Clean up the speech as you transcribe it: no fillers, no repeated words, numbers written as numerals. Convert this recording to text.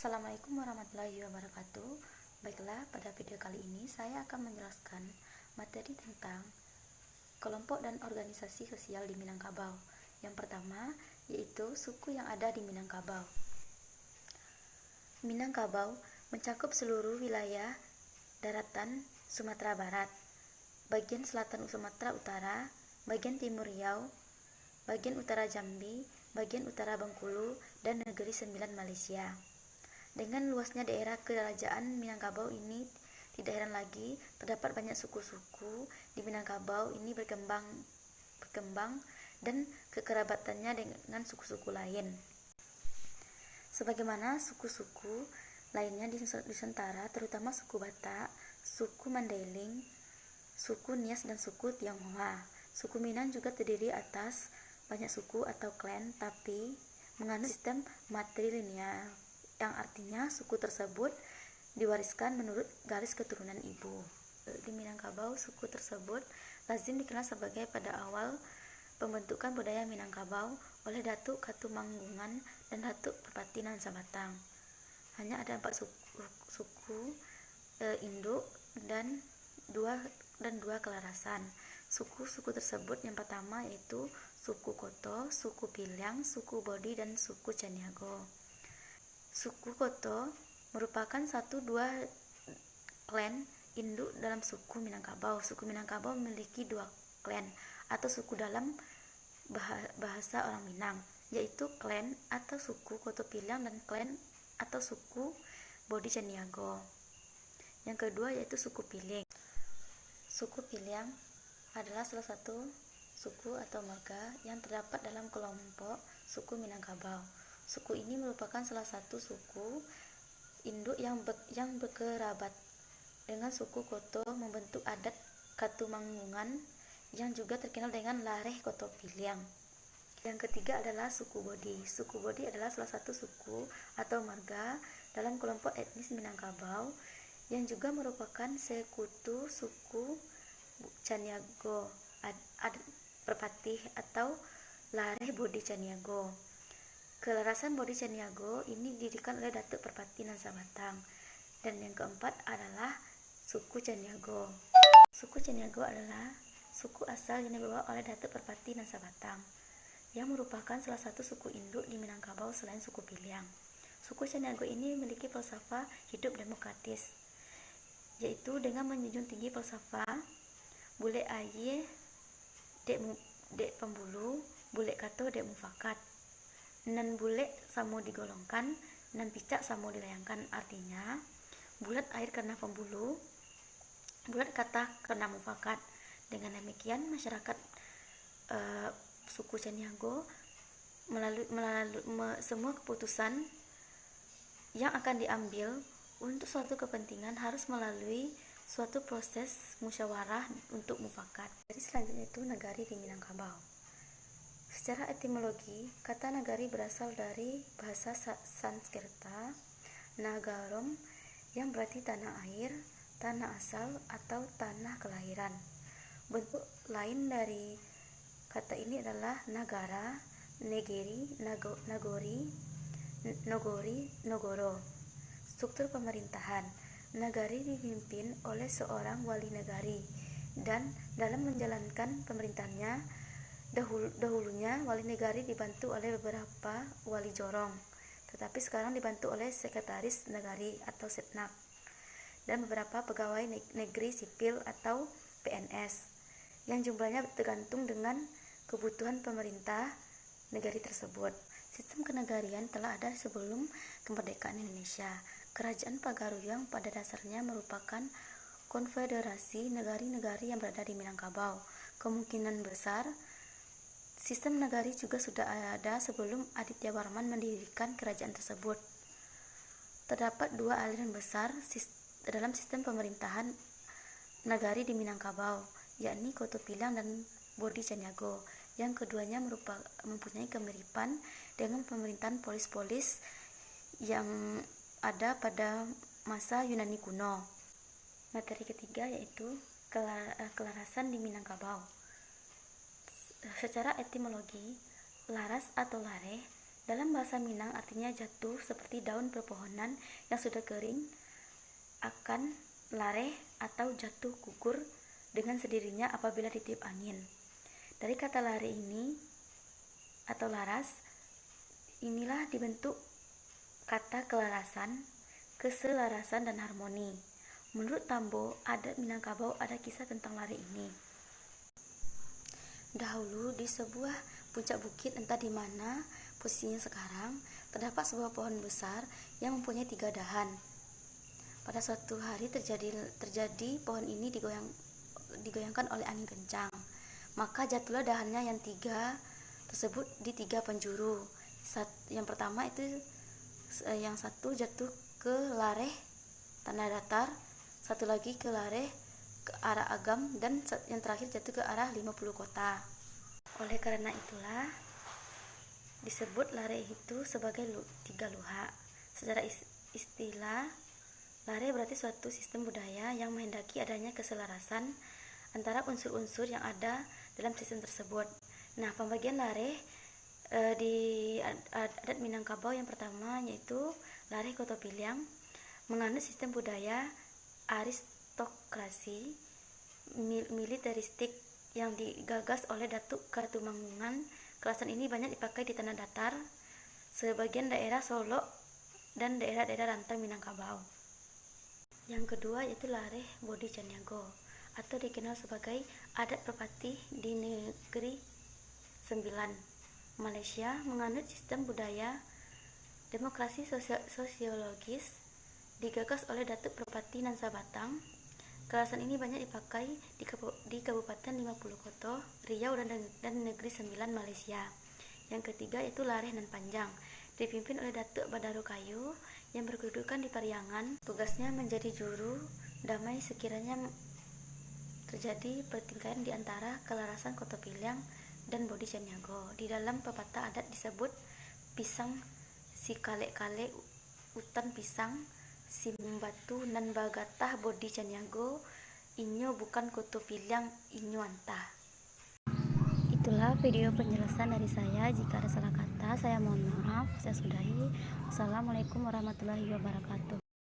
Assalamualaikum warahmatullahi wabarakatuh. Baiklah, pada video kali ini saya akan menjelaskan materi tentang kelompok dan organisasi sosial di Minangkabau. Yang pertama, yaitu suku yang ada di Minangkabau. Minangkabau mencakup seluruh wilayah daratan Sumatera Barat, bagian selatan Sumatera Utara, bagian timur Riau, bagian utara Jambi, bagian utara Bengkulu, dan negeri Sembilan Malaysia. Dengan luasnya daerah kerajaan Minangkabau ini, tidak heran lagi terdapat banyak suku-suku di Minangkabau ini berkembang dan kekerabatannya dengan suku-suku lain. Sebagaimana suku-suku lainnya di Nusantara, terutama suku Batak, suku Mandailing, suku Nias, dan suku Tionghoa. Suku Minang juga terdiri atas banyak suku atau klan, tapi menganut sistem matrilineal, yang artinya suku tersebut diwariskan menurut garis keturunan ibu. Di Minangkabau, suku tersebut lazim dikenal sebagai pada awal pembentukan budaya Minangkabau oleh Datuk Katumanggungan dan Datuk Perpati Nan Sabatang. Hanya ada 4 suku induk dan dua kelarasan. Suku-suku tersebut yang pertama yaitu suku Koto, suku Piliang, suku Bodi, dan suku Caniago. Suku Koto merupakan 1-2 klan induk dalam suku Minangkabau. Suku Minangkabau memiliki 2 klan atau suku dalam bahasa orang Minang, yaitu klan atau suku Koto Piliang dan klan atau suku Bodi Caniago. Yang kedua yaitu suku Piling. Suku Piliang adalah salah satu suku atau marga yang terdapat dalam kelompok suku Minangkabau. Suku ini merupakan salah satu suku induk yang berkerabat dengan suku Koto, membentuk adat Katumanggungan yang juga terkenal dengan Lareh Koto Piliang. Yang ketiga adalah suku Bodi. Suku Bodi adalah salah satu suku atau marga dalam kelompok etnis Minangkabau yang juga merupakan sekutu suku Caniago, adat Perpati atau Lareh Bodi Caniago. Kelarasan Bodi Caniago ini didirikan oleh Datuk Perpati Nan Sabatang. Dan yang keempat adalah suku Caniago. Suku Caniago adalah suku asal yang dibawa oleh Datuk Perpati Nan Sabatang, yang merupakan salah satu suku induk di Minangkabau selain suku Piliang. Suku Caniago ini memiliki falsafah hidup demokratis, yaitu dengan menjunjung tinggi falsafah bule aye dek pembulu, bule kato dek mufakat, nan bule samo digolongkan, nan picak samo dilayangkan. Artinya bulat air karena pembulu, bulat kata karena mufakat. Dengan demikian masyarakat suku Caniago melalui semua keputusan yang akan diambil untuk suatu kepentingan harus melalui suatu proses musyawarah untuk mufakat. Jadi selanjutnya itu nagari di Minangkabau. Secara etimologi, kata nagari berasal dari bahasa Sanskerta nagarom yang berarti tanah air, tanah asal, atau tanah kelahiran. Bentuk lain dari kata ini adalah nagara, negeri, nagori, nogoro. Struktur pemerintahan. Nagari dipimpin oleh seorang wali nagari, dan dalam menjalankan pemerintahannya dahulunya wali negari dibantu oleh beberapa wali jorong, tetapi sekarang dibantu oleh sekretaris negari atau setnak dan beberapa pegawai negeri sipil atau PNS yang jumlahnya tergantung dengan kebutuhan pemerintah negari tersebut. Sistem kenegarian telah ada sebelum kemerdekaan Indonesia. Kerajaan Pagaruyung pada dasarnya merupakan konfederasi negari-negari yang berada di Minangkabau. Kemungkinan besar sistem nagari juga sudah ada sebelum Aditya Warman mendirikan kerajaan tersebut. Terdapat 2 aliran besar dalam sistem pemerintahan nagari di Minangkabau, yakni Koto Piliang dan Bodi Caniago. Yang keduanya mempunyai kemiripan dengan pemerintahan polis-polis yang ada pada masa Yunani kuno. Materi ketiga yaitu kelarasan di Minangkabau. Secara etimologi, laras atau lareh Dalam bahasa Minang artinya jatuh seperti daun pepohonan yang sudah kering akan lareh atau jatuh gugur dengan sendirinya apabila ditiup angin. Dari kata lare ini atau laras, inilah dibentuk kata kelarasan, keselarasan, dan harmoni. Menurut Tambo, adat Minangkabau ada kisah tentang lare ini. Dahulu di sebuah puncak bukit entah di mana posisinya sekarang, terdapat sebuah pohon besar yang mempunyai 3 dahan. Pada suatu hari terjadi pohon ini digoyangkan oleh angin kencang. Maka jatuhlah dahannya yang 3 tersebut di 3 penjuru. Yang pertama itu yang satu jatuh ke lareh tanah datar, satu lagi ke lareh ke arah Agam, dan yang terakhir jatuh ke arah 50 kota. Oleh karena itulah disebut lare itu sebagai 3 luha. Secara istilah, lare berarti suatu sistem budaya yang menghendaki adanya keselarasan antara unsur-unsur yang ada dalam sistem tersebut. Nah, pembagian lare di adat Minangkabau yang pertama yaitu lare Kotopiliang menganut sistem budaya aristokrasi militeristik yang digagas oleh Datuk Katumangungan. Kelasan ini banyak dipakai di tanah datar, sebagian daerah Solok, dan daerah-daerah rantau Minangkabau. Yang kedua yaitu lare Bodi Caniago atau dikenal sebagai adat Perpati di Negeri Sembilan, Malaysia, menganut sistem budaya demokrasi sosiologis digagas oleh Datuk Perpati Nansa Batang. Kelasan ini banyak dipakai di Kabupaten 50 Koto, Riau, dan Negeri Sembilan, Malaysia. Yang ketiga yaitu lare Nan Panjang, dipimpin oleh Datuk Badaru Kayu yang berkedudukan di Pariangan. Tugasnya menjadi juru damai sekiranya terjadi pertikaian di antara kelarasan Kotopiliang dan Bodi Caniago. Di dalam pepatah adat disebut pisang si kale-kale utan pisang si membatu nan bagatah Bodi Caniago inyo bukan Kotopiliang inyo antah. Itulah video penjelasan dari saya. Jika ada salah kata, saya mohon maaf. Saya sudahi. Wassalamualaikum warahmatullahi wabarakatuh.